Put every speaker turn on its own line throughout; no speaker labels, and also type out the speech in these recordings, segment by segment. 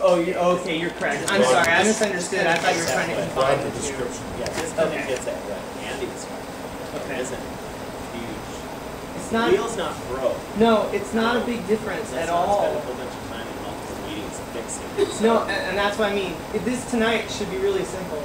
Okay, you're correct. I'm sorry, I misunderstood. I thought you were trying to combine the two.
description. Yeah, this kind of gets at what Andy was talking about.
Okay.
It isn't huge.
It's not.
The wheel's not broke.
No, it's not a big difference at all.
Spend a whole bunch of time in multiple meetings fixing it. So.
No, and that's what I mean. This tonight should be really simple.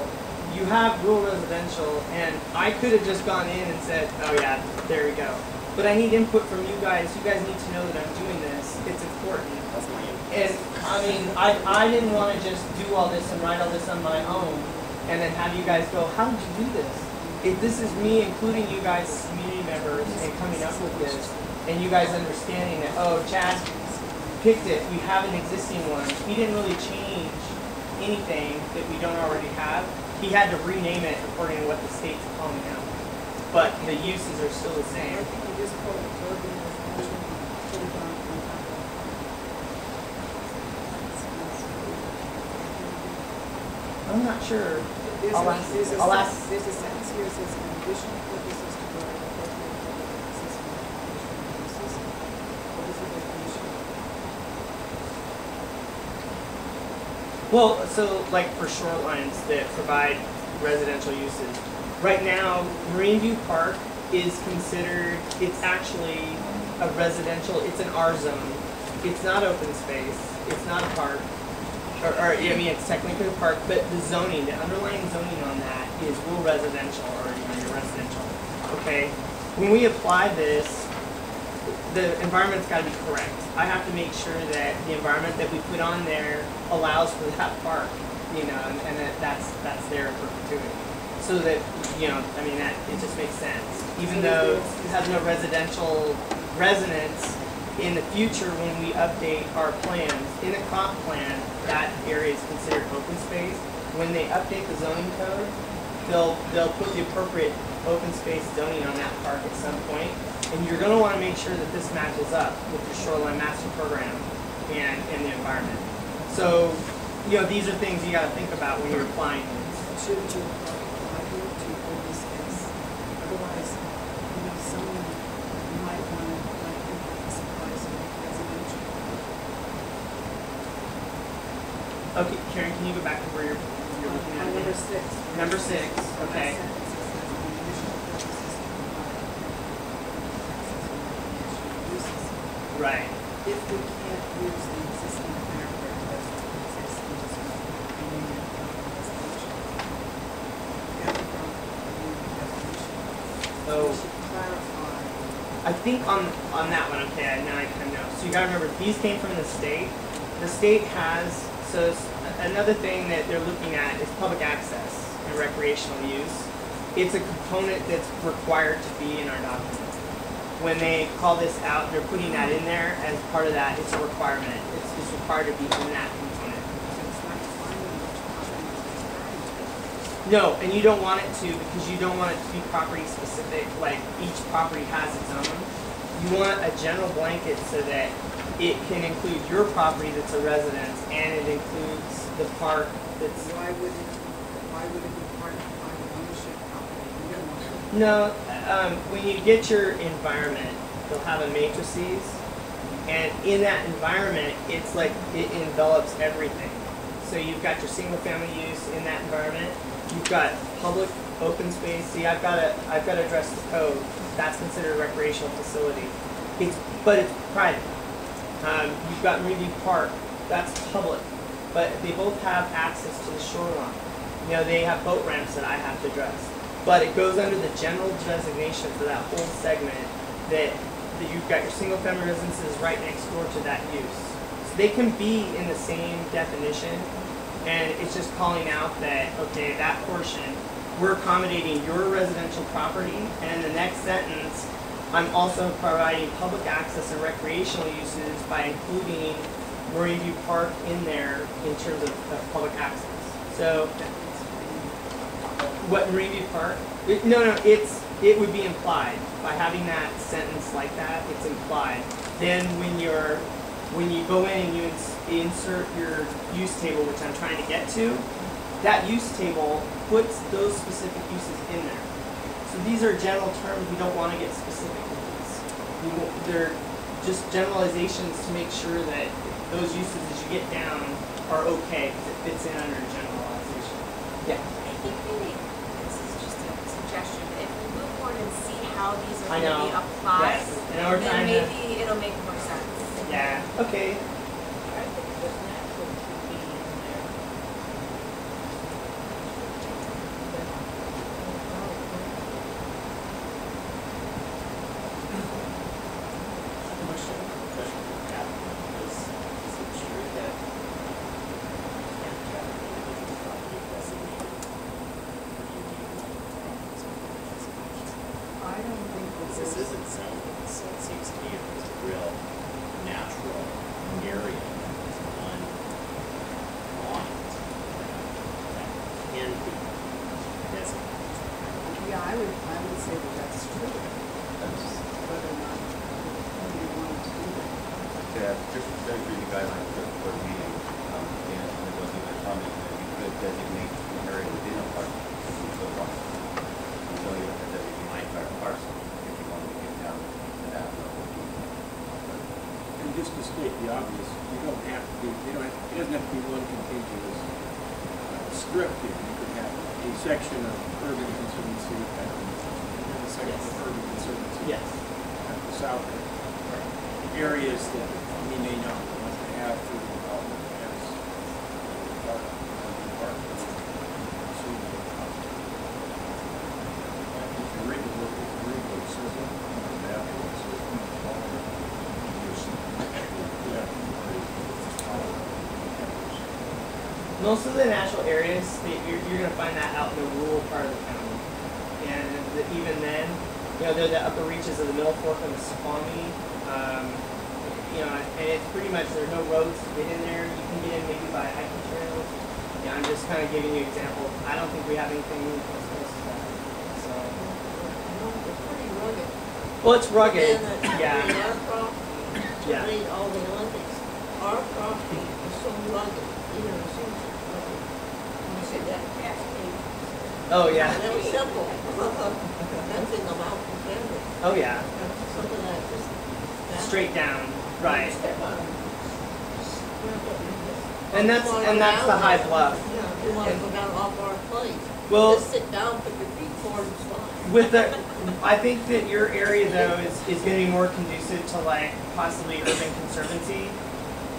You have rural residential, and I could have just gone in and said, oh yeah, there we go. But I need input from you guys. You guys need to know that I'm doing this. It's important.
That's my input.
And I mean, I didn't want to just do all this and write all this on my own, and then have you guys go, how did you do this? This is me including you guys as community members and coming up with this, and you guys understanding that, oh, Chad picked it. We have an existing one. He didn't really change anything that we don't already have. He had to rename it according to what the state's calling out. But the uses are still the same.
I think you just call it urban residential, put it on top of.
I'm not sure.
There's
I'll
a
ask.
sentence here that says, in additional purposes to provide appropriate public access and recreational uses. What is the definition?
Well, so like for shorelines that provide residential uses. Right now, Marine View Park is considered, it's actually a residential, it's an R zone. It's not open space, it's not a park. I mean, it's technically a park, but the zoning, the underlying zoning on that is rural residential or your residential. Okay? When we apply this, the environment's got to be correct. I have to make sure that the environment that we put on there allows for that park, you know, and that's there in perpetuity. So that, you know, I mean, that it just makes sense. Even though it has no residential residence, in the future when we update our plans, in a comp plan, that area is considered open space. When they update the zoning code, they'll put the appropriate open space zoning on that park at some point. And you're going to want to make sure that this matches up with your shoreline master program and the environment. So, you know, these are things you got to think about when you're applying these.
Shouldn't you apply here to open space? Otherwise, you know, someone might want to supply some residential.
Okay, Karen, can you go back to where you're looking at?
Number 6.
Number 6, okay. Right.
If we can't use the existing character as existing
So,
we should clarify.
I think on that one, okay, now I kind of know. So you got to remember, these came from the state. The state has, so another thing that they're looking at is public access and recreational use. It's a component that's required to be in our document. When they call this out, they're putting that in there as part of that. It's a requirement. It's required to be in that component. No, and you don't want it to, because you don't want it to be property specific, like each property has its own. You want a general blanket so that it can include your property that's a residence, and it includes the park that's...
Why would it be part of private ownership property? You don't want it.
No, when you get your environment, they'll have a matrices, and in that environment, it's like it envelops everything. So you've got your single-family use in that environment. You've got public open space. See, I've got to address the code. That's considered a recreational facility. But it's private. You've got Marine View Park. That's public, but they both have access to the shoreline. You know, they have boat ramps that I have to address. But it goes under the general designation for that whole segment that you've got your single-family residences right next door to that use. So they can be in the same definition, and it's just calling out that, okay, that portion, we're accommodating your residential property, and in the next sentence, I'm also providing public access and recreational uses by including Marine View Park in there in terms of public access. So, what Marine View Park? No, it would be implied by having that sentence like that. It's implied. Then when you go in and you insert your use table, which I'm trying to get to, that use table puts those specific uses in there. So these are general terms. We don't want to get specific with these. They're just generalizations to make sure that those uses, as you get down, are okay because it fits in under generalization. Yeah.
I think maybe, this is just a suggestion, but if we move forward and see how these are
I
going to
know.
be applied,
Yes. And we're
then
trying to.
maybe it'll make more sense.
Yeah. Okay.
I think there's natural to be in there.
Question for Pat, is it true that can't have an individual property designated for
I don't think that
This isn't zoning, so it seems to me if there's a real natural area that's on it, that can be designated.
Yeah, I would say that that's true. Whether or not you want to do that.
Yeah, just read the guidelines for the meeting, and there was even a comment that you could designate an area within a park, so long. So you have to designate my entire parcel if you want to get down to that level.
And just to state the obvious, you don't have to be, it doesn't have to be one contiguous strip here. You could have a section of urban conservancy and a section of urban conservancy
Yes.
at the south end. Areas that we may not want to have through the development as part of the park. So, if you read the book, it says it on the map, it says
Most of the natural areas, you're going to find that out in the rural part of the county. And even then, they're the upper reaches of the Middle Fork and the Squamish. And it's pretty much, there are no roads to get in there. You can get in maybe by hiking trails. Yeah, I'm just kind of giving you examples. I don't think we have anything close to that. So.
It's pretty rugged.
Well, it's rugged.
And then
Yeah.
our property, to
Yeah.
read all the Olympics, our property is so rugged, even as soon as it's rugged. You see that cascade?
Oh, yeah.
Very simple. That's in the mountain canyon.
Oh, yeah.
Something like this.
Straight down. Right.
Step on.
And that's the high bluff.
Yeah, you want to go down off our place.
Well,
Just sit down, put your feet forward, it's fine.
with the, I think that your area though is going to be more conducive to like possibly urban conservancy.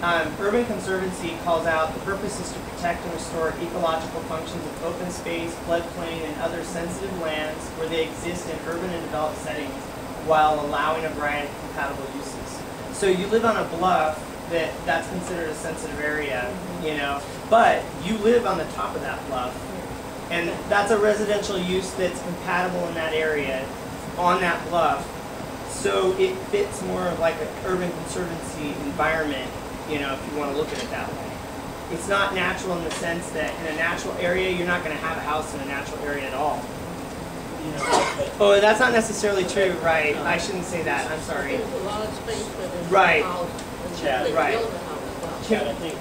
Urban conservancy calls out the purpose is to protect and restore ecological functions of open space, floodplain, and other sensitive lands where they exist in urban and developed settings, while allowing a variety of compatible uses. So you live on a bluff that's considered a sensitive area, but you live on the top of that bluff. And that's a residential use that's compatible in that area, on that bluff. So it fits more of like an urban conservancy environment, if you want to look at it that way. It's not natural in the sense that in a natural area, you're not going to have a house in a natural area at all. Oh, that's not necessarily true, right? I shouldn't say that, I'm sorry.
There's a lot of space for this
Right.
house.
Chad,
They
right.
build a house.
Chad, I think,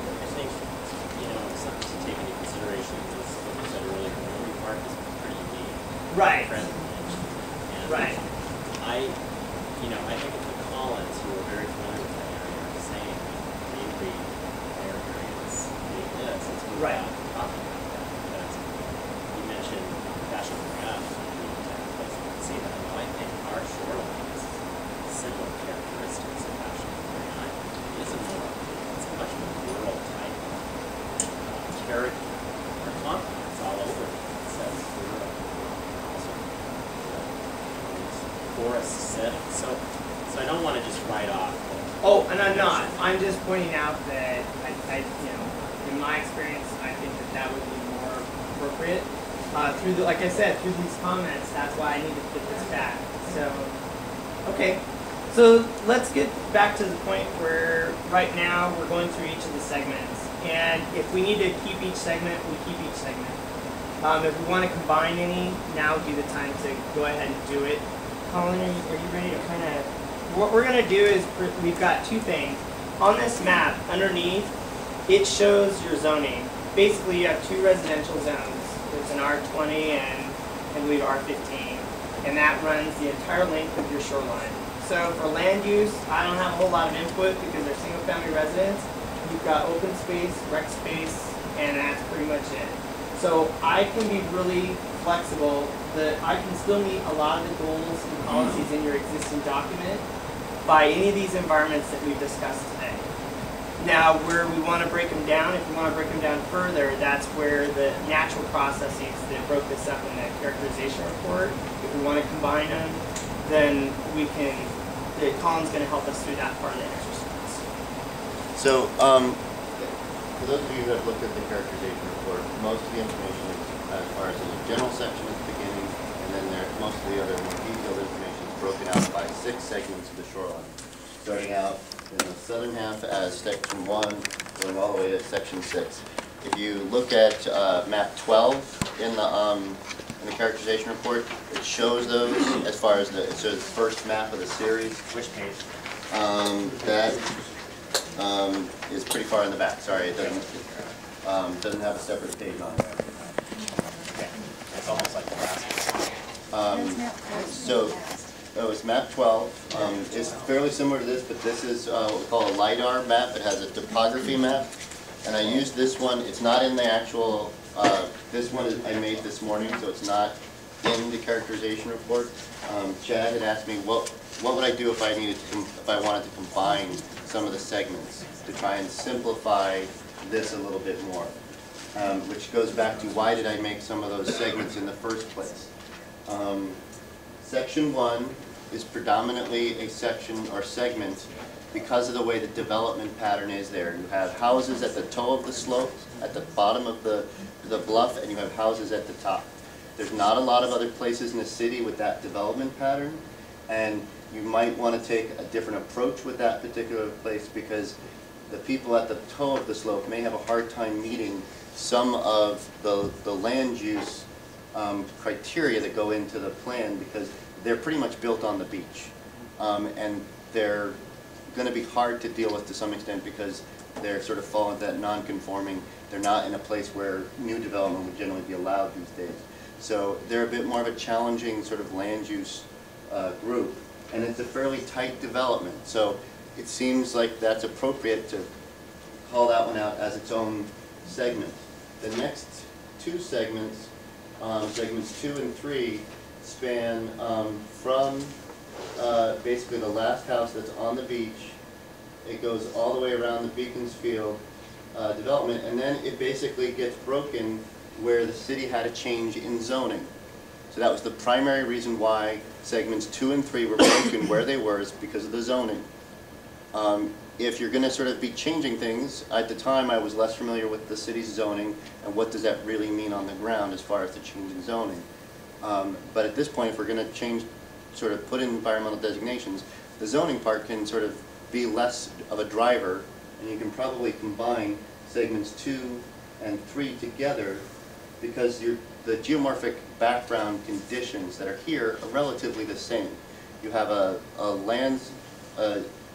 something to take into consideration is, like I said earlier, Normandy Park is pretty unique.
Right.
Friendly. And
Right.
I think of the Collins, who are very familiar with that area, are saying that they agree their areas like this. It's really
Right.
not talking about that, because you mentioned National Graph, see that. I think our shoreline is similar characteristics of National Graph. It is it's a much more rural type character. Our compliments all over it. It says rural, also forest setting. So I don't want to just write off.
Oh, and I'm not. I'm just pointing out that in my experience, I think that would be more appropriate. Like I said, through these comments, that's why I need to put this back. So, okay. So let's get back to the point where right now we're going through each of the segments. And if we need to keep each segment, we keep each segment. If we want to combine any, now would be the time to go ahead and do it. Colin, are you ready to kind of... What we're going to do is we've got two things. On this map, underneath, it shows your zoning. Basically, you have two residential zones. There's an R20 and I believe R15. And that runs the entire length of your shoreline. So for land use, I don't have a whole lot of input because they're single-family residents. you've got open space, rec space, and that's pretty much it. So I can be really flexible, that I can still meet a lot of the goals and policies in your existing document by any of these environments that we've discussed today. Now, where we want to break them down, if we want to break them down further, that's where the natural processes that broke this up in the characterization report, if we want to combine them, then we can, Colin's going to help us through that part of the exercise.
So, for those of you who have looked at the characterization report, most of the information is as far as in the general section at the beginning, and then most of the other more detailed information is broken out by 6 segments of the shoreline. Starting out in the southern half as section 1, going all the way to section 6. If you look at map 12 in the characterization report, it shows those as far as it shows the first map of the series.
Which page?
That is pretty far in the back. Sorry, it doesn't have a separate page on it.
Okay, it's almost like the last one.
So. Oh, it's map 12. It's fairly similar to this, but this is what we call a LiDAR map. It has a topography map, and I used this one. It's not in the actual, this one I made this morning, so it's not in the characterization report. Chad had asked me what would I do if I wanted to combine some of the segments to try and simplify this a little bit more, which goes back to why did I make some of those segments in the first place. Section 1 is predominantly a section or segment because of the way the development pattern is there. You have houses at the toe of the slope, at the bottom of the bluff, and you have houses at the top. There's not a lot of other places in the city with that development pattern, and you might want to take a different approach with that particular place because the people at the toe of the slope may have a hard time meeting some of the land use criteria that go into the plan because they're pretty much built on the beach, and they're going to be hard to deal with to some extent because they're sort of fall into that non-conforming. They're not in a place where new development would generally be allowed these days. So they're a bit more of a challenging sort of land use group, and it's a fairly tight development. So it seems like that's appropriate to call that one out as its own segment. The next 2 segments, segments 2 and 3, span from basically the last house that's on the beach. It goes all the way around the Beaconsfield development, and then it basically gets broken where the city had a change in zoning. So that was the primary reason why segments 2 and 3 were broken where they were, is because of the zoning. If you're going to sort of be changing things, at the time I was less familiar with the city's zoning and what does that really mean on the ground as far as the change in zoning. But at this point, if we're going to change, sort of put in environmental designations, the zoning part can sort of be less of a driver, and you can probably combine segments 2 and 3 together because the geomorphic background conditions that are here are relatively the same. You have a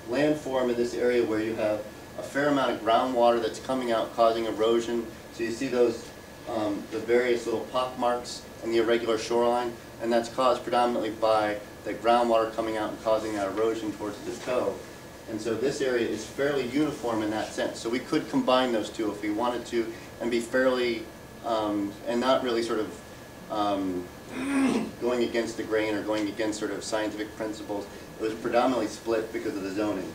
landform in this area where you have a fair amount of groundwater that's coming out causing erosion. So you see those, the various little pock marks in the irregular shoreline, and that's caused predominantly by the groundwater coming out and causing that erosion towards the toe. And so this area is fairly uniform in that sense. So we could combine those two if we wanted to and be fairly, and not really sort of going against the grain or going against sort of scientific principles. It was predominantly split because of the zoning.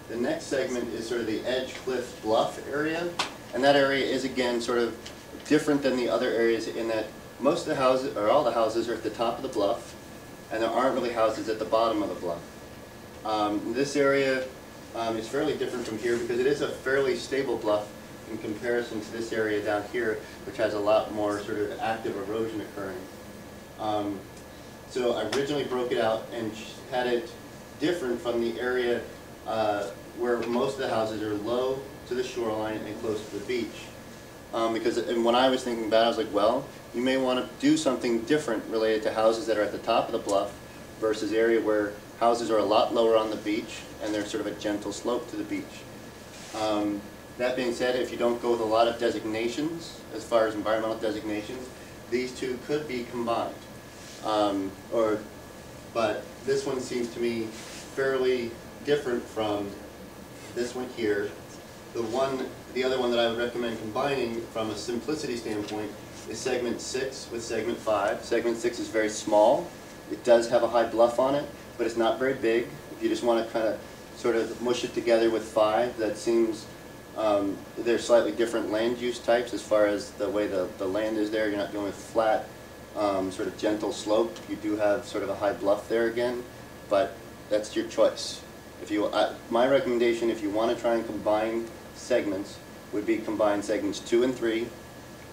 The next segment is sort of the Edge Cliff Bluff area, and that area is again sort of different than the other areas in that most of the houses, or all the houses, are at the top of the bluff, and there aren't really houses at the bottom of the bluff. This area is fairly different from here because it is a fairly stable bluff in comparison to this area down here, which has a lot more sort of active erosion occurring. So I originally broke it out and had it different from the area where most of the houses are low to the shoreline and close to the beach. Because when I was thinking about it, I was like, well, you may want to do something different related to houses that are at the top of the bluff versus area where houses are a lot lower on the beach and there's sort of a gentle slope to the beach. That being said, if you don't go with a lot of designations, as far as environmental designations, these two could be combined. But this one seems to me fairly different from this one here, The other one that I would recommend combining from a simplicity standpoint is segment 6 with segment 5. Segment 6 is very small. It does have a high bluff on it, but it's not very big. If you just want to kind of sort of mush it together with 5, that seems, they're slightly different land use types as far as the way the land is there. You're not going with flat, sort of gentle slope. You do have sort of a high bluff there again, but that's your choice. If you, my recommendation, if you want to try and combine segments, would be combine segments 2 and 3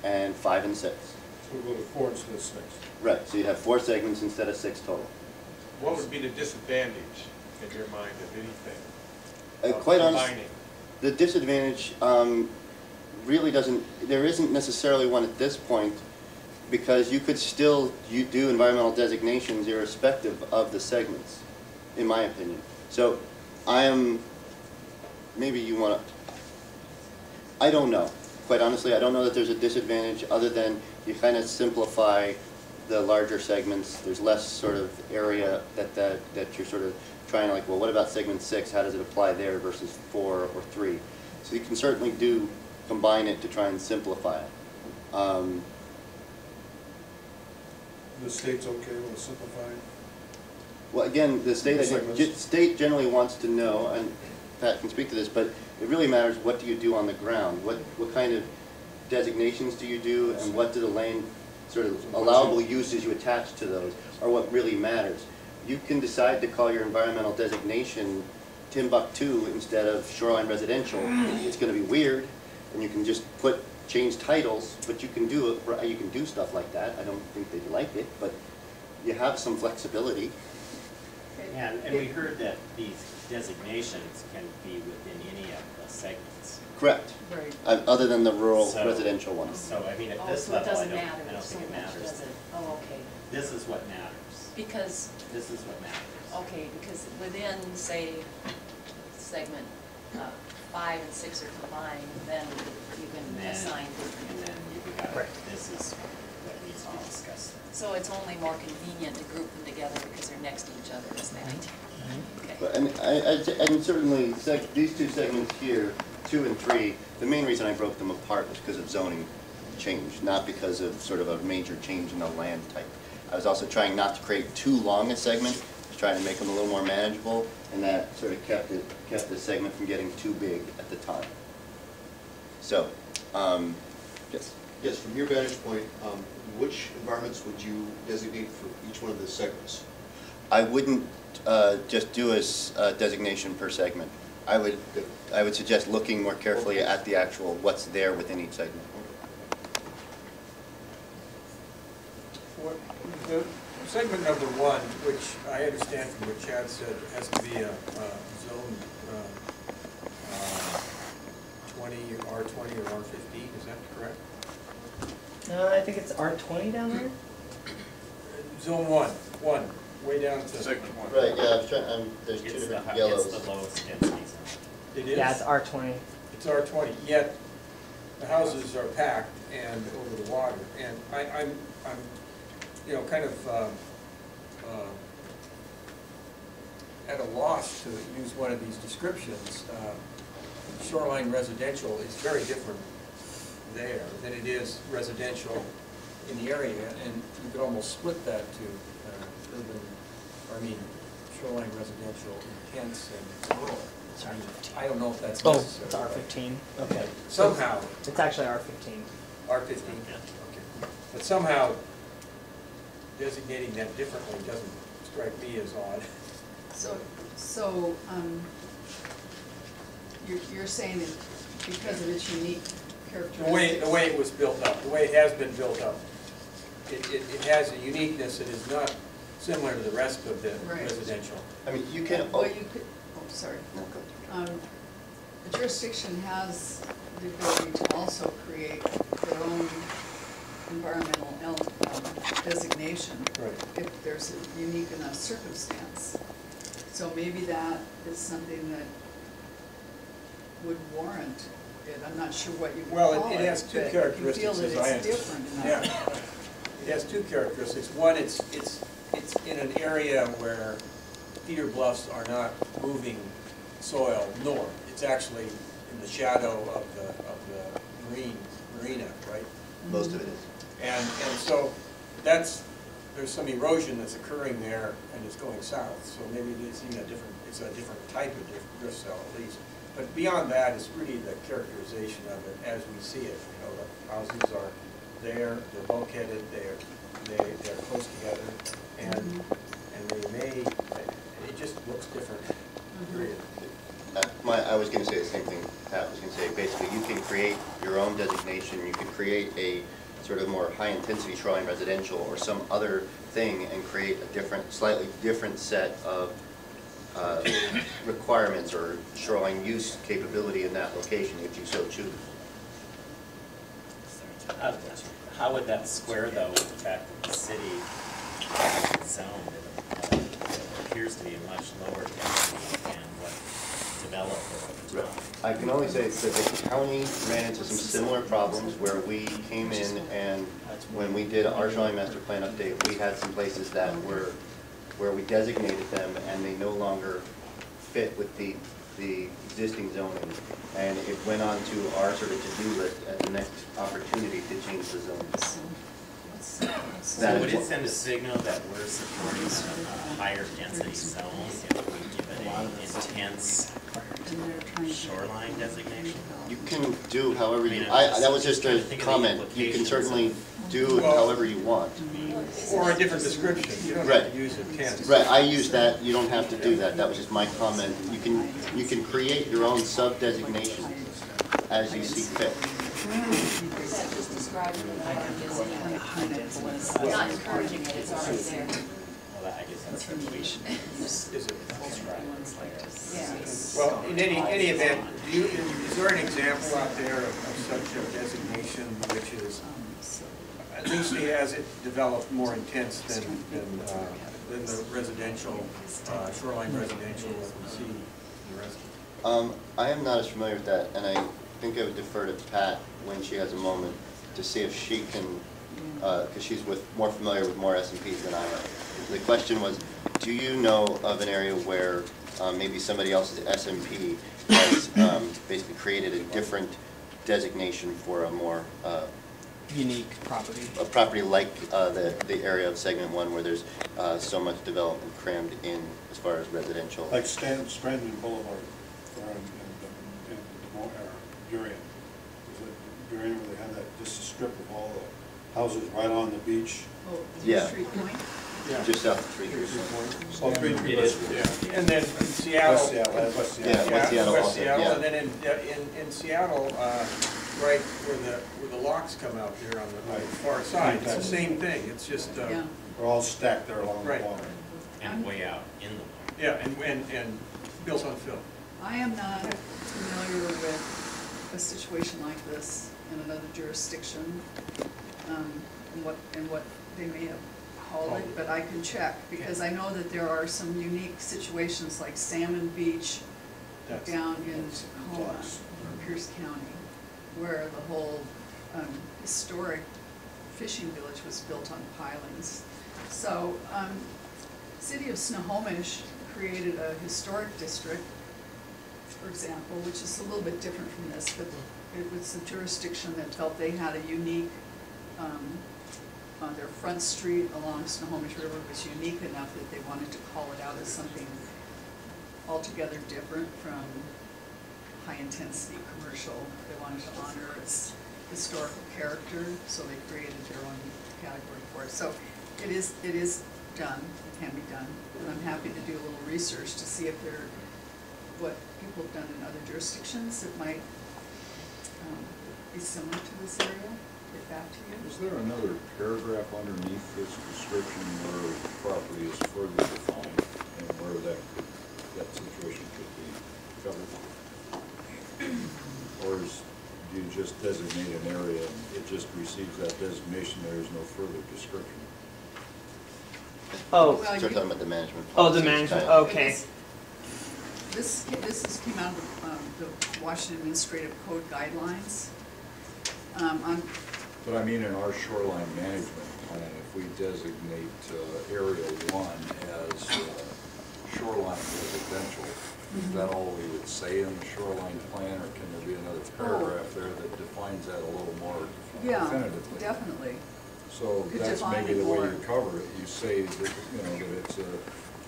and 5 and 6.
So we'll go to 4 instead of 6.
Right, so you'd have 4 segments instead of 6 total.
What would be the disadvantage in your mind of anything?
Quite honestly,
combining?
the disadvantage really there isn't necessarily one at this point, because you could still do environmental designations irrespective of the segments, in my opinion. So maybe you want to, I don't know. Quite honestly, I don't know that there's a disadvantage other than you kind of simplify the larger segments. There's less sort of area that you're sort of trying to, like, well, what about segment 6? How does it apply there versus 4 or 3? So you can certainly combine it to try and simplify it.
The state's okay with simplifying?
Well, again, the state generally wants to know, and Pat can speak to this, but it really matters what do you do on the ground. What kind of designations do you do, and what do the land sort of allowable uses you attach to those are what really matters. You can decide to call your environmental designation Timbuktu instead of Shoreline Residential. It's going to be weird, and you can just change titles, but you can do it. You can do stuff like that. I don't think they'd like it, but you have some flexibility.
And we heard that these designations can be within any of the segments.
Correct.
Right.
Other than the rural
So-
residential ones.
So, I mean, at
Oh,
this
so it
level, I
doesn't
don't
matter so
think it
much,
matters.
does it? Oh, okay.
This is what matters.
Because,
This is what matters.
okay, because within, say, segment 5 and 6 are combined, then you
And
can
then,
assign
and
different.
then you've got,
Right.
this is what needs to be discussed.
So it's only more convenient to group them together because they're next to each other, is that idea? Okay.
But, and certainly, these two segments here, 2 and 3, the main reason I broke them apart was because of zoning change, not because of sort of a major change in the land type. I was also trying not to create too long a segment, I was trying to make them a little more manageable, and that sort of kept the segment from getting too big at the time. So, yes.
Yes, from your vantage point, which environments would you designate for each one of the segments?
I wouldn't just do a designation per segment. I would suggest looking more carefully at the actual what's there within each segment.
The segment number 1, which I understand from what Chad said, has to be a zone 20, R20 or R15, is that correct?
I think it's R20 down there.
Zone 1, way down to.
Segment 1.
Right, yeah, I was trying, there's two
It's
different
the,
yellows.
it's the lowest density zone.
It is?
Yeah, it's R20.
It's R20, yet the houses are packed and over the water. And I'm kind of at a loss to use one of these descriptions. Shoreline residential is very different there than it is residential in the area, and you could almost split that to shoreline residential intense and rural.
It's R15.
I don't know if that's
Oh,
necessary.
it's R15. Okay.
Somehow,
It's actually R15.
R15, okay. But somehow designating that differently doesn't strike me as odd.
So, you're saying that because of its unique characteristics?
The way it was built up, the way it has been built up, it has a uniqueness that is not similar to the rest of the
Right.
residential.
I mean, you can.
Well, you could, sorry. The jurisdiction has the ability to also create their own environmental designation.
Right.
If there's a unique enough circumstance. So maybe that is something that would warrant it. I'm not sure what you would
Well,
call it.
it has two
but
characteristics,
you feel that
as I
it's different enough.
Yeah. It has two characteristics. One, it's in an area where feeder bluffs are not moving soil north. It's actually in the shadow of the marina, right?
Most of it is.
And so there's some erosion that's occurring there and it's going south. So maybe it's even it's a different type of drift cell at least. But beyond that, it's really the characterization of it as we see it. You know, the houses are there, they're bulkheaded, they're close together, and it just looks different, period.
I was going to say the same thing Pat was going to say. Basically, you can create your own designation. You can create a sort of more high-intensity shoreline residential or some other thing and create a slightly different set of requirements or shoreline use capability in that location if you so choose.
How would that square, though, with the fact that the city zone appears to be a much lower density than what developed over time?
I can only say that the county ran into some similar problems where we came in and when we did our shoreline master plan update, we had some places that were where we designated them and they no longer fit with the existing zoning. And it went on to our sort of to-do list as the next opportunity to change the zone.
So would it send a signal that we're supporting a higher density zone if we give it an intense shoreline designation?
You can do however you, that was just a comment. You can certainly do it however you want.
Or a different description. You don't have to use intense.
Right, I use that. You don't have to do that. That was just my comment. You can create your own sub-designation as you see fit.
Is that just describing it? Not encouraging it, it's already there.
Well, I guess that's regulation.
Well, in any event, is there an example out there of such a designation which is, at least has it developed more intense than the residential, shoreline residential that we see in the rest of it?
I am not as familiar with that, and I think I would defer to Pat when she has a moment to see if she can, because she's more familiar with more SMPs than I am. The question was, do you know of an area where maybe somebody else's SMP has basically created a different designation for a more
Unique property.
A property like the area of segment 1 where there's so much development crammed in as far as residential.
Like Scranton Boulevard, in Burien. Burien where they have that, just a strip of all the houses right on the beach.
Oh,
Yeah.
Street Point?
Just south of 3
Oh, 3
It is.
Yeah. And then in Seattle.
West Seattle, West Seattle.
Yeah, West Seattle
West
also,
Seattle,
yeah.
and then in Seattle, right where the locks come out there on the far side, it's the same thing. It's just
Yeah.
They're all stacked there along the
Right.
water.
And way out in the water.
yeah, and built on fill.
I am not familiar with a situation like this in another jurisdiction, and what they may have called it, but I can check, because I know that there are some unique situations like Salmon Beach down in Tacoma, Pierce County, where the whole historic fishing village was built on pilings. So, City of Snohomish created a historic district, for example, which is a little bit different from this, but it was a jurisdiction that felt they had a unique, their front street along Snohomish River was unique enough that they wanted to call it out as something altogether different from high-intensity commercial. They wanted to honor its historical character, so they created their own category for it. So it is done, it can be done, and I'm happy to do a little research to see if what people have done in other jurisdictions that might be similar to this area. Get back to you.
Is there another paragraph underneath this description where property is further defined and where that situation could be covered? Or do you just designate an area and it just receives that designation, there is no further description?
Oh.
So we're talking about the management
Oh, the
policies,
management,
kind of.
okay.
This came out of the Washington Administrative Code Guidelines.
But I mean, in our shoreline management plan, if we designate Area 1 as shoreline residential, Is that all we would say in the shoreline plan, or can there be another paragraph there that defines that a little more
Yeah,
definitively?
definitely.
So
Could
that's
define
maybe
it
the way
more.
you cover it. You say that, you know, that it's a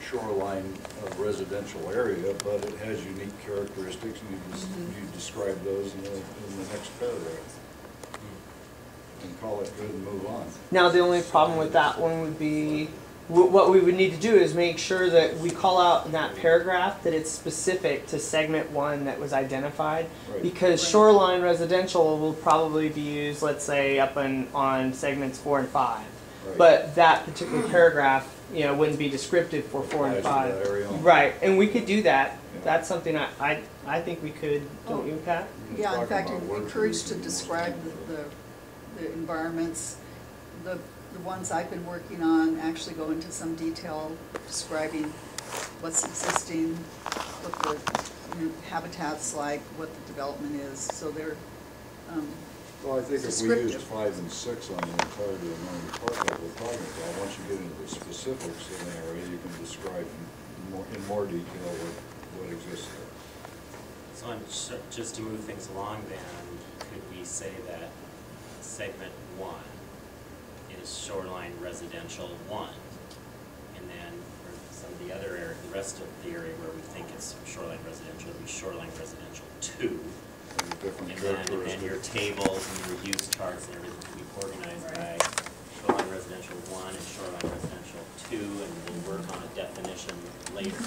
shoreline residential area, but it has unique characteristics, and you describe those in the next paragraph. And call it good and move on.
Now, the only problem with that one would be, what we would need to do is make sure that we call out in that paragraph that it's specific to segment 1 that was identified.
Right.
Because shoreline residential will probably be used, let's say, up on segments 4 and 5.
Right.
But that particular paragraph, you know, wouldn't be descriptive for 4 and
Applies to
5.
that area only.
Right, and we could do that.
Yeah.
That's something I think we could, don't you, Pat?
Yeah, in
Talking
fact,
about
I'm
words
encouraged to
we use.
describe the environments. The ones I've been working on actually go into some detail describing what's existing, what the habitat's like, what the development is, so they're
Well, I think if we
descriptive.
used 5 and 6 on the entirety of Normandy Park like we're talking about, once you get into the specifics in the area, you can describe in more detail what exists there.
So just to move things along then, could we say that segment 1 is shoreline residential 1? And then for some of the other area, the rest of the area where we think it's shoreline residential, it'd be shoreline residential 2.
And the different
And then
characteristics.
your tables and your use charts and everything can be organized by shoreline residential 1 and shoreline residential 2, and we'll work on a definition later.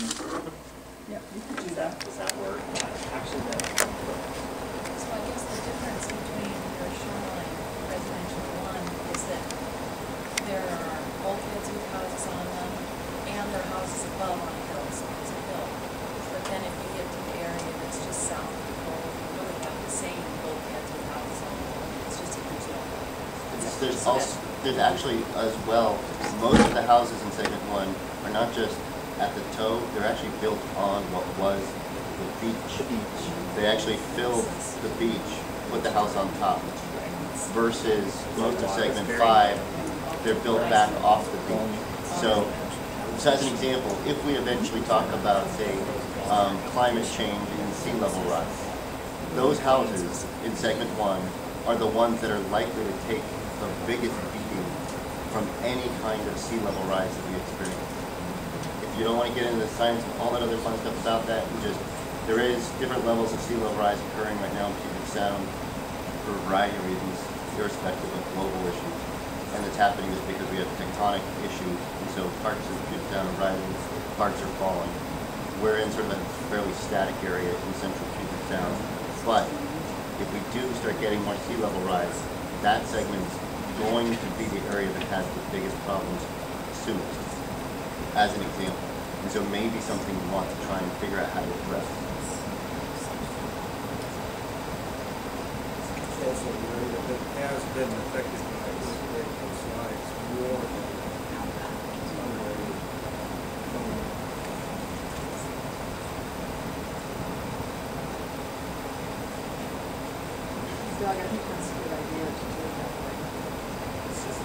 Yeah, you can do that.
Does that work?
Actually,
So I guess the difference between your shoreline residential 1 is that there are bulkheads with houses on them, and there are houses above on hills, it's a hill. But then if you get to the area that's just south of the hill, you really have the same bulkheads with houses on them, it's just a huge hill.
There's also, there's actually as well, most of the houses in segment 1 are not just at the toe, they're actually built on what was the beach. They actually filled the beach, put the house on top, versus most of segment 5, they're built back off the beach. So as an example, if we eventually talk about, say, climate change and sea level rise, those houses in segment 1 are the ones that are likely to take the biggest beating from any kind of sea level rise that we experience. If you don't want to get into the science and all that other fun stuff about that, there is different levels of sea level rise occurring right now in Puget Sound for a variety of reasons, irrespective of global issues. And it's happening is because we have tectonic issues, and so parts of Puget Sound are rising, parts are falling. We're in sort of a fairly static area in central Puget Sound. But if we do start getting more sea level rise, that segment's going to be the area that has the biggest problems soonest, as an example. And so maybe something we want to try and figure out how to address.
It's also an area that has been affected by earthquake slides more than other areas.
Doug, I think that's a good idea to do it that way.
It's just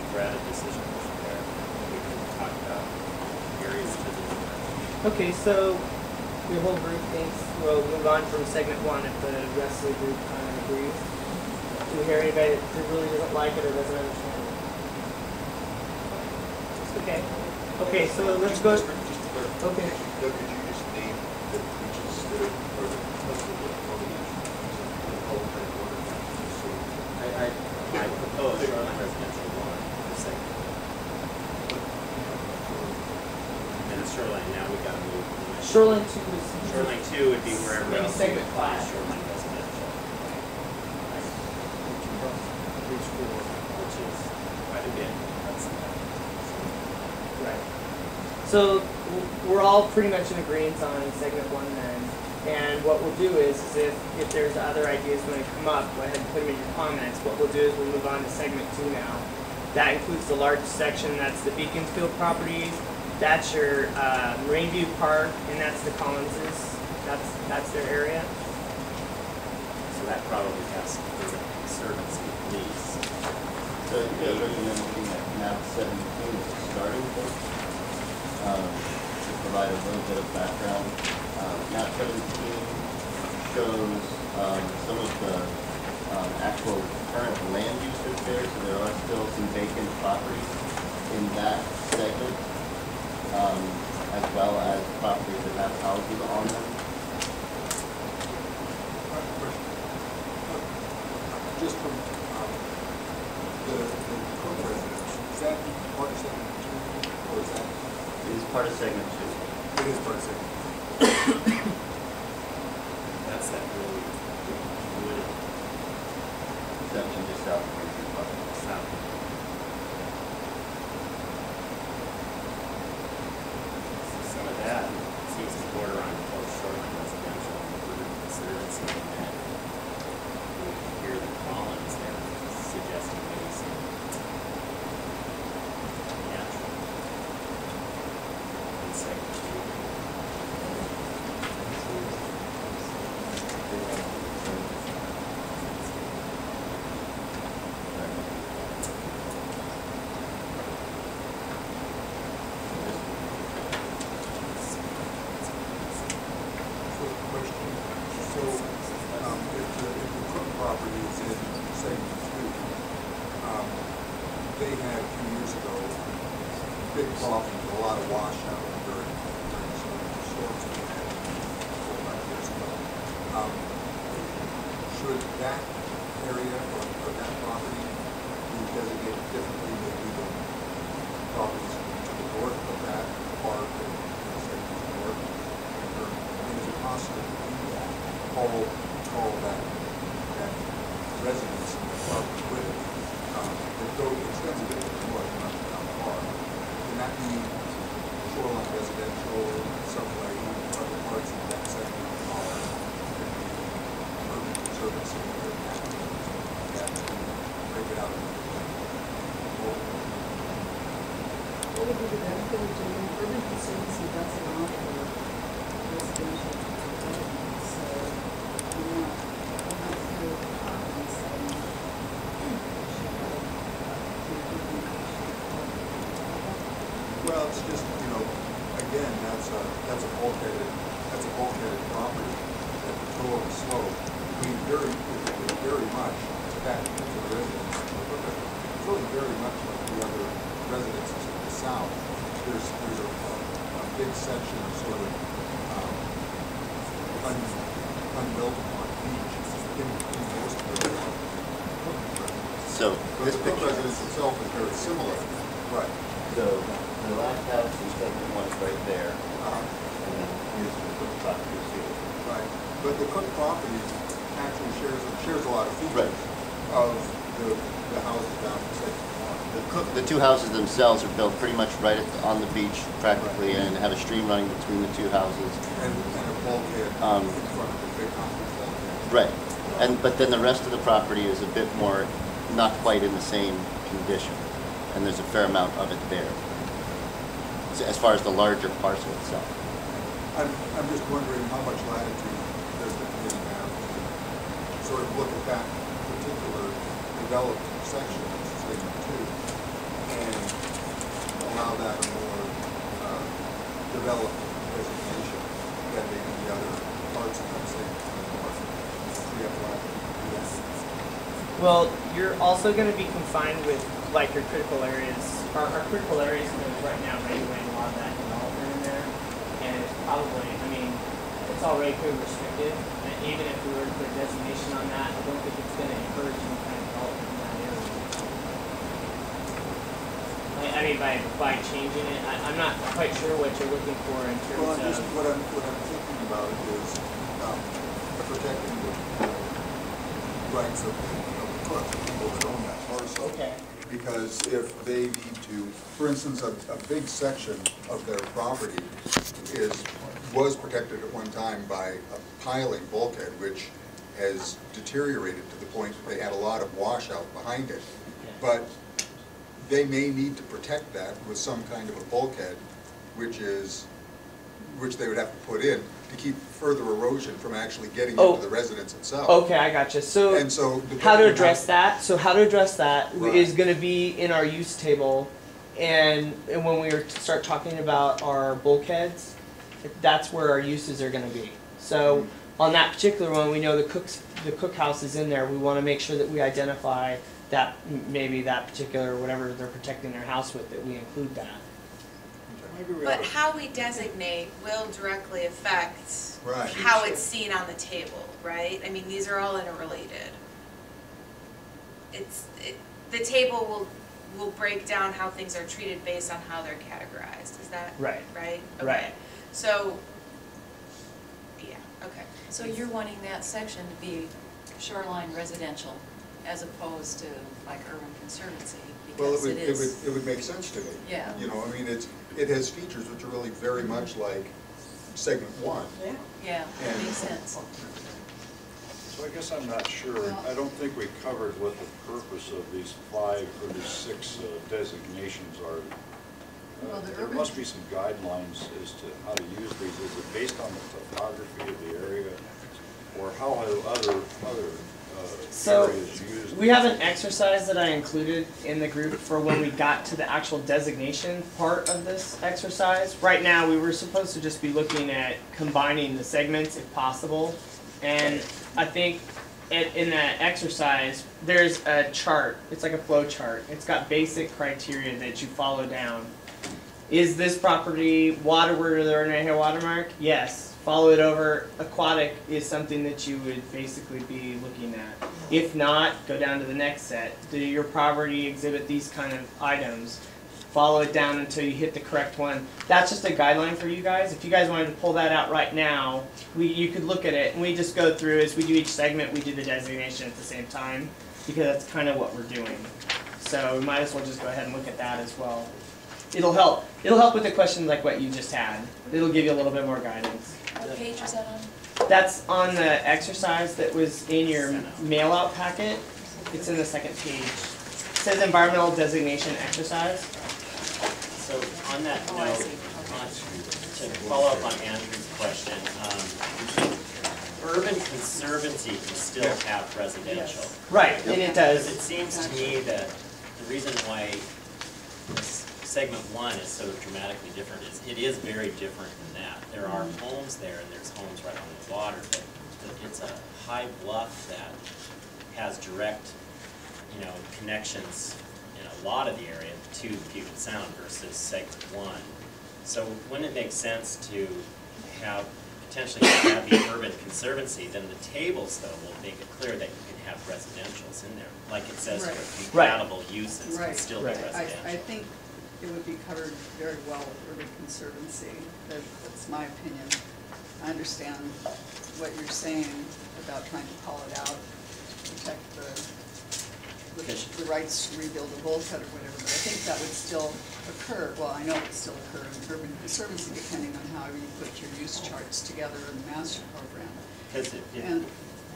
grab a decision there. We can talk about areas to the
Okay, so your whole group thinks we'll move on from segment 1 if the rest of the group kind of agrees. Do we hear anybody that really doesn't like it or doesn't understand it? Okay. Okay, so let's go.
Just to clarify,
Okay.
Doug, could you just name the beaches that are the
I propose shoreline residential 1 for segment. And it's shoreline, now we gotta move.
Shoreline 2 is.
Shoreline 2 would be wherever
Maybe
else you
segment
would find
5.
shoreline residential.
Page 4.
Which is quite a bit.
Right. So we're all pretty much in agreement on segment 1 then. And what we'll do is if there's other ideas going to come up, go ahead and put them in your comments. What we'll do is we'll move on to segment 2 now. That includes the large section, that's the Beaconsfield properties. That's your Marine View Park, and that's the Collinses. That's their area.
So that probably has conservancy at least.
So if you guys recommend looking at map 17 as a starting point, provide a little bit of background. Map 17 shows some of the actual current land uses there, so there are still some vacant properties in that segment, as well as properties that have houses on them.
Just from the Cook residence, is that part of segment 2, or is that?
It is part of segment 2.
It is part of segment 2.
That's that really wooded
Section just south of Greenview Park.
south. So some of that seems to border on both shoreline residential and urban conservancy, and then you hear the columns there suggesting maybe some natural in segment 2.
Question. So, if the Cook property is in segment 2, they had a few years ago big problems with a lot of washout during some storms we had 4 or 5 years ago. Should that area or that property be designated differently than the properties to the north of that park and segment north? Is it possible to do that, call that residence in the park with it? It extends a bit to the north, not down far. Can that be shoreline residential in some way, other parts of that segment are urban conservancy or that break it out?
What would be the benefit of doing urban conservancy doesn't offer residential development, so I'm not sure of the problems
Well, it's just, again, that's a bulkheaded property at the toe of the slope. I mean, very much that particular residence, it's really very much like the other residences to the south. There's a big section of sort of unbuilt upon beach in most of the
So
But
this
the Cook
picture,
residence itself is very similar. Right.
so the last house in segment 1 is right there, and then here's the Cook property here.
Right. But the Cook property actually shares a lot of features
Right.
of the houses down in segment 1.
The two houses themselves are built pretty much right on the beach practically, and have a stream running between the two houses.
And a bulkhead in front of the big concrete bulkhead.
Right. But then the rest of the property is a bit more, not quite in the same condition, and there's a fair amount of it there, so as far as the larger parcel itself.
I'm just wondering how much latitude does the committee have to sort of look at that particular developed section, segment 2, and allow that a more developed designation than maybe the other parts of that segment to the north. We have latitude to do that.
Well, you're also going to be confined with like your critical areas. Our critical areas are right now regulating a lot of that development in there, and it's probably, I mean, it's already pretty restricted. And even if we were to put a designation on that, I don't think it's going to encourage any kind of development in that area. I mean, by changing it, I'm not quite sure what you're looking for in terms
Well,
of.
what I'm thinking about is protecting the rights of the people that own that parcel.
Okay.
Because if they need to, for instance, a big section of their property was protected at one time by a piling bulkhead, which has deteriorated to the point that they had a lot of washout behind it. But they may need to protect that with some kind of a bulkhead, which they would have to put in to keep further erosion from actually getting into the residence itself.
Okay, I gotcha. So,
And so
how to address that? So how to address that
Right.
is going to be in our use table, and when we start talking about our bulkheads, That's where our uses are gonna be. So on that particular one, we know the cookhouse is in there. We wanna make sure that we identify that, maybe that particular, whatever they're protecting their house with, that we include that.
Maybe we
But
ought to-
how we designate will directly affect
Right.
how it's seen on the table, right? I mean, these are all interrelated. The table will break down how things are treated based on how they're categorized, is that
Right.
right?
Right.
Okay. So, yeah, okay.
So you're wanting that section to be shoreline residential as opposed to like urban conservancy,
Well,
because it is.
it would make sense to me.
Yeah.
You know, I mean, it has features which are really very much like segment one.
Yeah.
Yeah, that makes sense.
So I guess I'm not sure, I don't think we covered what the purpose of these 5 or these 6 designations are.
Well, the
There
urban-
must be some guidelines as to how to use these. Is it based on the topography of the area? Or how have other
So,
areas used?
we have an exercise that I included in the group for when we got to the actual designation part of this exercise. Right now, we were supposed to just be looking at combining the segments if possible. And I think in that exercise, there's a chart. It's like a flow chart. It's got basic criteria that you follow down. Is this property waterward or the ordinary high watermark? Yes. Follow it over. Aquatic is something that you would basically be looking at. If not, go down to the next set. Do your property exhibit these kind of items? Follow it down until you hit the correct one. That's just a guideline for you guys. If you guys wanted to pull that out right now, you could look at it, and we just go through as we do each segment, we do the designation at the same time, because that's kind of what we're doing. So we might as well just go ahead and look at that as well. It'll help. It'll help with the questions like what you just had. It'll give you a little bit more guidance.
What page is that on?
That's on the exercise that was in your mail-out packet. It's in the second page. It says environmental designation exercise.
So on that
Oh, I
note,
see. Okay.
to follow up on Andrew's question, urban conservancy can still have residential.
Right, and it
Because
does.
it seems to me that the reason why segment 1 is so dramatically different is it is very different than that. There are homes there and there's homes right on the water, but it's a high bluff that has direct, connections in a lot of the area to Puget Sound versus segment 1. So wouldn't it make sense to potentially have the urban conservancy, then the tables though will make it clear that you can have residentials in there, like it says
Right.
for
Right.
compatible uses can
Right.
still be
Right.
residential.
I think it would be covered very well with urban conservancy. That's my opinion. I understand what you're saying about trying to call it out, protect the rights to rebuild the bulkhead or whatever, but I think that would still occur. Well, I know it would still occur in urban conservancy depending on how you put your use charts together in the master program.
Because
And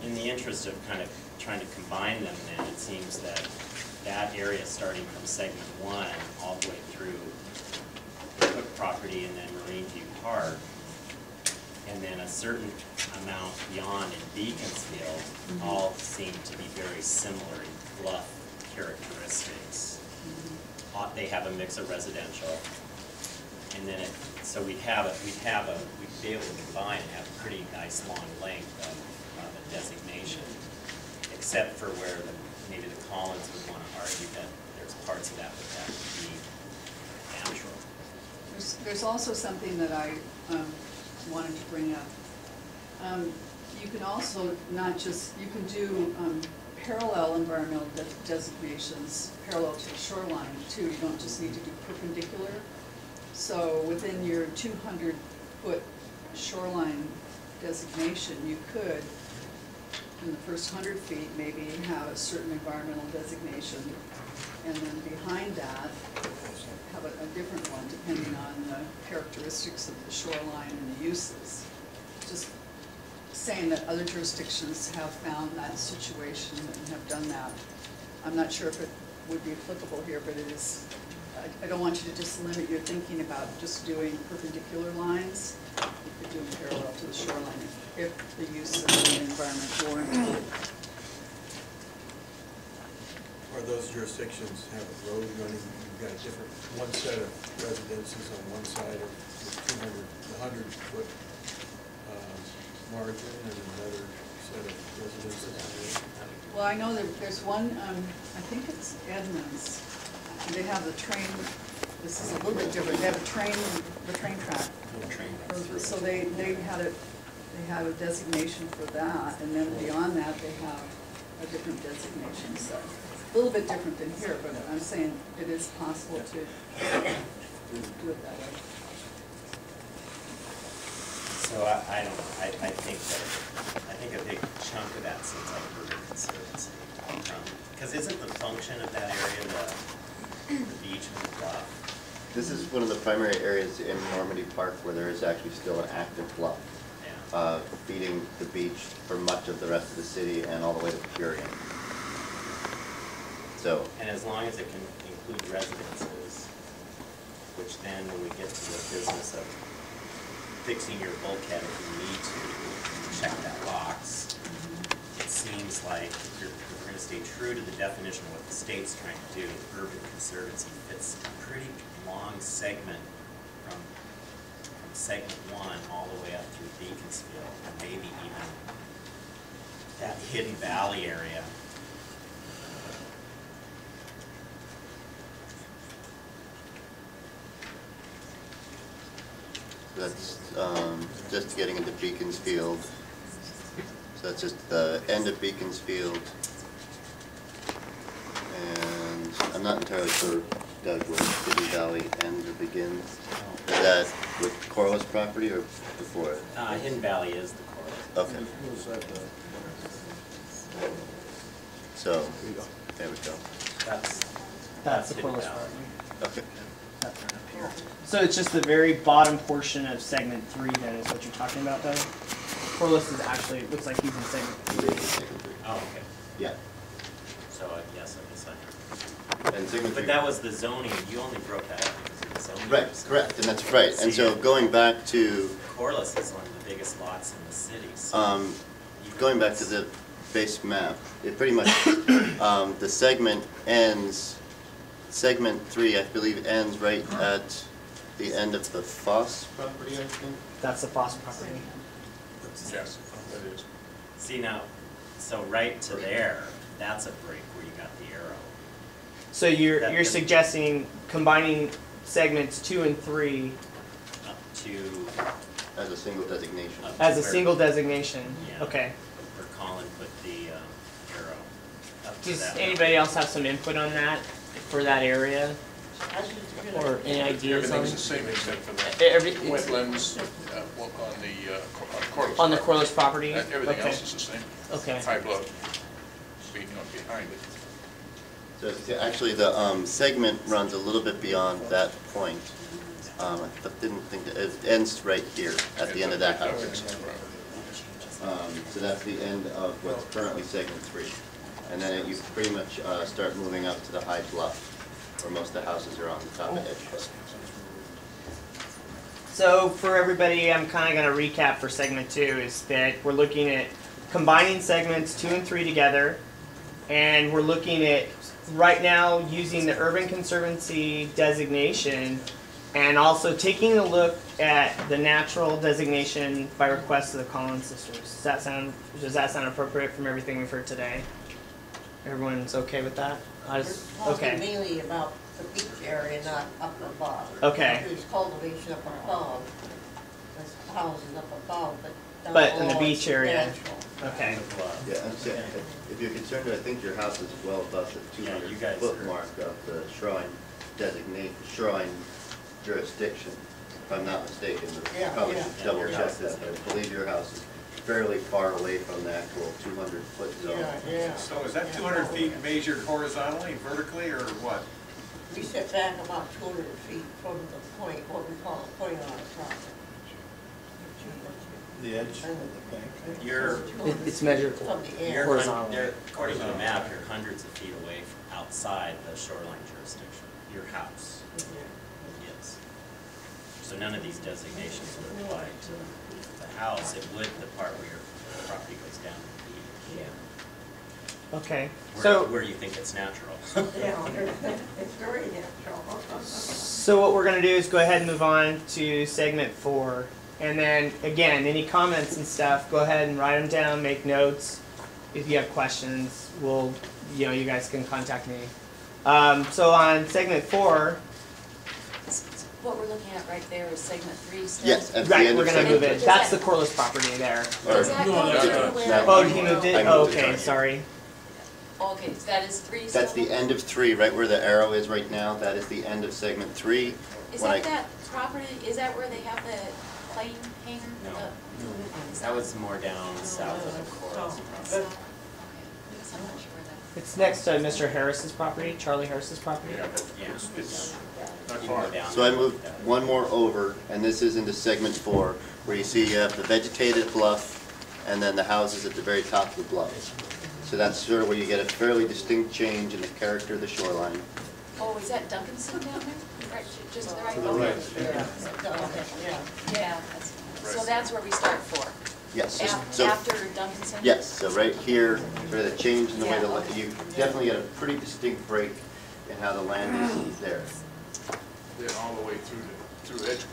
in the interest of kind of trying to combine them then, it seems that that area starting from segment 1 all the way through the Cook property and then Marine View Park, and then a certain amount beyond in Beaconsfield, all seem to be very similar in bluff characteristics. They have a mix of residential, and then so we'd be able to combine and have a pretty nice long length of a designation, except for where maybe the Collins would want to argue that there's parts of that would have to be natural.
there's also something that I wanted to bring up. You can also you can do parallel environmental designations parallel to the shoreline too. You don't just need to do perpendicular. So within your 200-foot shoreline designation, you could, in the first 100 feet, maybe have a certain environmental designation, and then behind that, have a different one depending on the characteristics of the shoreline and the uses. Just saying that other jurisdictions have found that situation and have done that. I'm not sure if it would be applicable here, but it is. I don't want you to just limit your thinking about just doing perpendicular lines. You could do them parallel to the shoreline if the use of the environment warranted.
Or those jurisdictions have a road running, you've got one set of residences on one side of
the 100-foot margin and another set of residences.
Well, I know there's one, I think it's Edmonds, and they have the train, this is a little bit different, they have the train track. So they had a designation for that, and then beyond that, they have a different designation, so. A little bit different than here, but I'm saying it is possible to do it that way.
So I don't know, I think a big chunk of that seems like urban conservancy. Because isn't the function of that area the beach and the bluff?
This is one of the primary areas in Normandy Park where there is actually still an active bluff, feeding the beach for much of the rest of the city and all the way to Purian. So.
And as long as it can include residences, which then when we get to the business of fixing your bulkhead if you need to, check that box, it seems like if you're going to stay true to the definition of what the state's trying to do, urban conservancy fits a pretty long segment from segment 1 all the way up through Beaconsfield, and maybe even that Hidden Valley area.
That's just getting into Beaconsfield. So that's just the end of Beaconsfield. And I'm not entirely sure, Doug, where Hidden Valley ends or begins. Is that with Corliss property or before it?
Hidden Valley is the Corliss.
Okay. So, there we go.
That's the
Hidden
Corliss
Valley.
property.
Okay.
That's right up here. So it's just the very bottom portion of segment 3 then is what you're talking about, Doug? Corliss is actually, it looks like he's in segment 3.
Oh, okay.
Yeah.
So, yes, I guess I.
And segment 3.
But that was the zoning, you only broke that out because of the zoning.
Right, correct, and that's right. And so going back to
Corliss is one of the biggest lots in the city. So
going back to the base map, it pretty much, the segment ends, segment 3, I believe, ends right at the end of the Foss property, I think.
That's the Foss property.
Yes, that is.
See now, so right to there, that's a break where you got the arrow.
So you're suggesting combining segments 2 and 3
Up to.
As a single designation.
as a single designation?
Yeah.
Okay.
Where Colin put the arrow up to
Does
that.
anybody else have some input on that for that area? Or any ideas on
Everything's the same except for the wetlands
on the Corliss property?
Everything
Okay.
else is the same.
Okay.
High bluff being behind it.
So actually, the segment runs a little bit beyond that point. I didn't think that, it ends right here at the end of that house. So that's the end of what's currently segment 3. And then you pretty much start moving up to the high bluff, where most of the houses are on the top of Edgewood.
So for everybody, I'm kind of going to recap for segment 2 is that we're looking at combining segments 2 and 3 together, and we're looking at right now using the Urban Conservancy designation and also taking a look at the natural designation by request of the Collins sisters. Does that sound appropriate from everything we've heard today? Everyone's okay with that?
We're talking mainly about the beach area, not up above.
Okay.
There's cultivation up above, there's houses up above, but down
But in the
below
beach
it's
area.
natural.
Okay.
Yeah, I'm saying, if you're concerned, I think your house is well above the 200-foot mark of the shoreline jurisdiction, if I'm not mistaken.
Yeah,
Probably
yeah.
should double check that, but I believe your house is fairly far away from the actual 200-foot zone.
Yeah.
So is that 200 feet measured horizontally, vertically, or what?
We set back about 200 feet from the point, what we call the point on our property.
The edge of the bank.
It's measured
From the air.
horizontally.
According to the map, you're hundreds of feet away from outside the shoreline jurisdiction, your house. Yes. So none of these designations would apply to the house. It would the part where your property goes down to the beach.
Okay,
Where,
so
where you think it's natural.
Yeah, it's very natural.
so what we're gonna do is go ahead and move on to segment 4, and then again, any comments and stuff, go ahead and write them down, make notes. If you have questions, you guys can contact me. So on segment 4,
What we're looking at right there is segment 3 still?
Yes, at the
right,
end
we're
of
gonna move
segment
it. That's the Corliss property there.
Does that
No,
go
that's
through
not-
where?
Oh, he moved it?
I
Oh,
moved it.
okay, sorry.
Okay, so that is 3 still?
That's the end of 3, right where the arrow is right now, that is the end of segment 3.
Is
When
that that property, is that where they have the plane hangar?
No.
Is
That was more down south of the Corals.
Okay, I guess I'm not sure where that.
It's next to Mr. Harris's property, Charlie Harris's property.
Yeah, but
Yeah.
it's not
You
far.
go down.
So I moved one more over, and this is into segment 4, where you see you have the vegetated bluff, and then the houses at the very top of the bluff. So that's sort of where you get a fairly distinct change in the character of the shoreline.
Oh, is that Duncanson down there? Right, just to the right?
To the right.
Yeah, so that's where we start 4.
Yes, so,
After Duncanson?
yes, so right here, sort of the change in the way
Yeah,
you definitely get a pretty distinct break in how the land is there.
Then all the way through Edgewood. It's the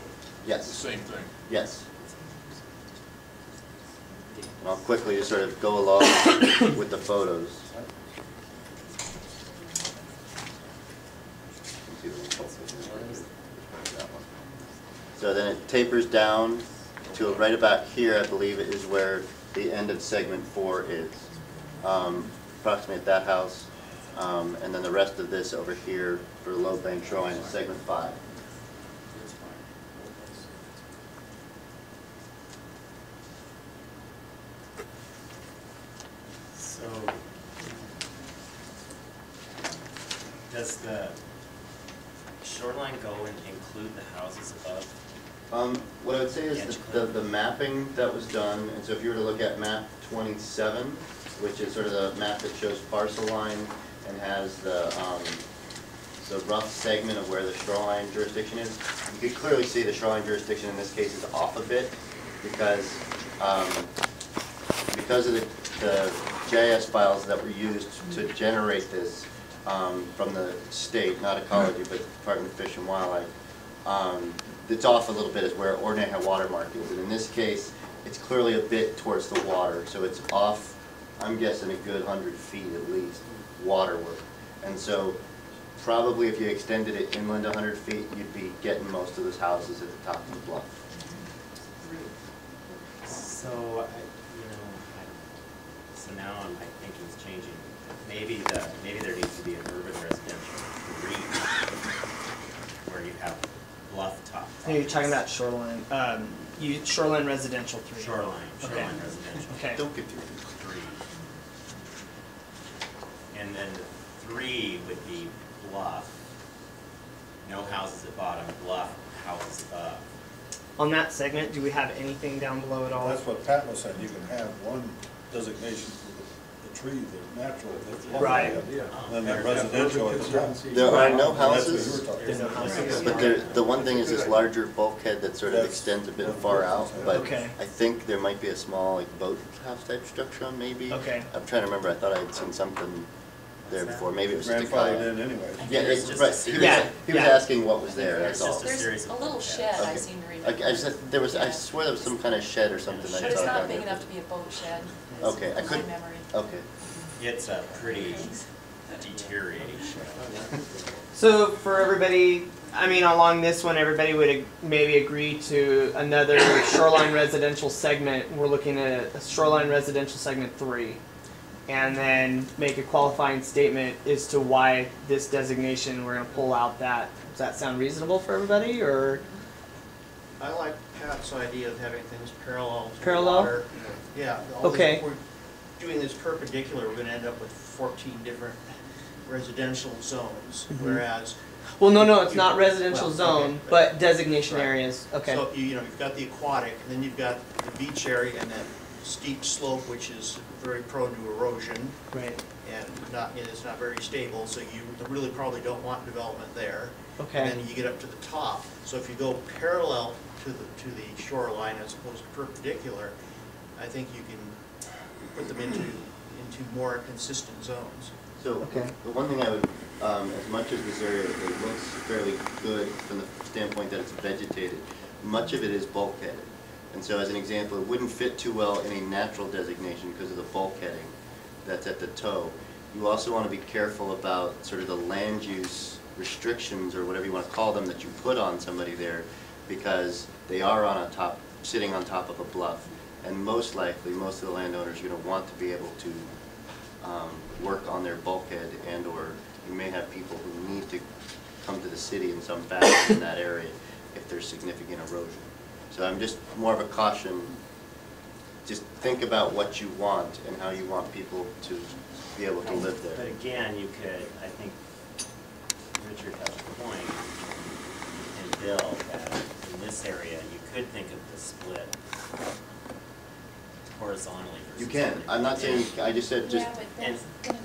Yes,
same thing.
yes. And I'll quickly just sort of go along with the photos. So then it tapers down to right about here, I believe it is where the end of segment 4 is. Approximately at that house. And then the rest of this over here for Low Bank Shoreline is segment 5.
So, does the shoreline go and include the houses above?
What I would say is the mapping that was done, and so if you were to look at map 27, which is sort of the map that shows parcel line and has the rough segment of where the shoreline jurisdiction is, you could clearly see the shoreline jurisdiction in this case is off a bit because of the GIS files that were used to generate this from the state, not ecology, but Department of Fish and Wildlife. It's off a little bit is where ordinary high water mark is, and in this case, it's clearly a bit towards the water, so it's off, I'm guessing a good 100 feet at least, waterward. And so probably if you extended it inland 100 feet, you'd be getting most of those houses at the top of the bluff.
So, so now my thinking's changing. Maybe there needs to be an urban residential 3 where you have bluff top.
You're talking about shoreline, shoreline residential 3.
Shoreline
Okay.
residential.
Okay.
Don't get through this.
3. And then 3 would be bluff. No houses at bottom, bluff, houses above.
On that segment, do we have anything down below at all?
That's what Pat was saying, you can have one designation for the tree, the natural.
Right.
And then the residential is top.
There are no
That's what you
houses,
were talking
There's no
about.
houses?
but the one thing is this larger bulkhead that sort of extends a bit far out, but
Okay.
I think there might be a small like boathouse type structure on maybe.
Okay.
I'm trying to remember, I thought I had seen something there before, maybe it was just a kayak.
Grandfathered in anyway.
Yeah,
It's
it's,
just
right,
a
he
series.
was, he was
Yeah.
asking what was there, that's
It's
all.
just a
There's
series
a
of
little
bulkheads.
shed, I
Okay.
seem to
I
remember.
just, there was, I swear there was some kind of shed or something I
But it's
saw
not
down
big
there.
enough to be a boat shed,
Okay, I
in my
could,
memory.
okay.
It's a pretty deteriorating show.
So for everybody, I mean, along this one, everybody would maybe agree to another shoreline residential segment. We're looking at a shoreline residential segment 3. And then make a qualifying statement as to why this designation, we're gonna pull out that. Does that sound reasonable for everybody, or?
I like Pat's idea of having things parallel to the
Parallel?
water. Yeah.
Okay.
If we're doing this perpendicular, we're gonna end up with 14 different residential zones, whereas.
Well, no, it's not residential
Well,
zone,
okay,
but designation
Right.
areas, okay.
So, you've got the aquatic, and then you've got the beach area and that steep slope, which is very prone to erosion.
Right,
And it's not very stable, so you really probably don't want development there.
okay.
And then you get up to the top. So if you go parallel to the shoreline as opposed to perpendicular, I think you can put them into into more consistent zones.
So, the one thing I would, as much as this area, it looks fairly good from the standpoint that it's vegetated, much of it is bulkheaded. And so as an example, it wouldn't fit too well in a natural designation because of the bulkheading that's at the toe. You also want to be careful about sort of the land use restrictions, or whatever you want to call them, that you put on somebody there, because they are on a top, sitting on top of a bluff. And most likely, most of the landowners are going to want to be able to work on their bulkhead, and or you may have people who need to come to the city in some fashion in that area if there's significant erosion. So I'm just more of a caution, just think about what you want and how you want people to be able to live
But
there.
again, you could, I think Richard has a point, and Bill, that in this area, you could think of the split horizontally versus
You can, I'm not saying, I just said just,
Yeah, but that's gonna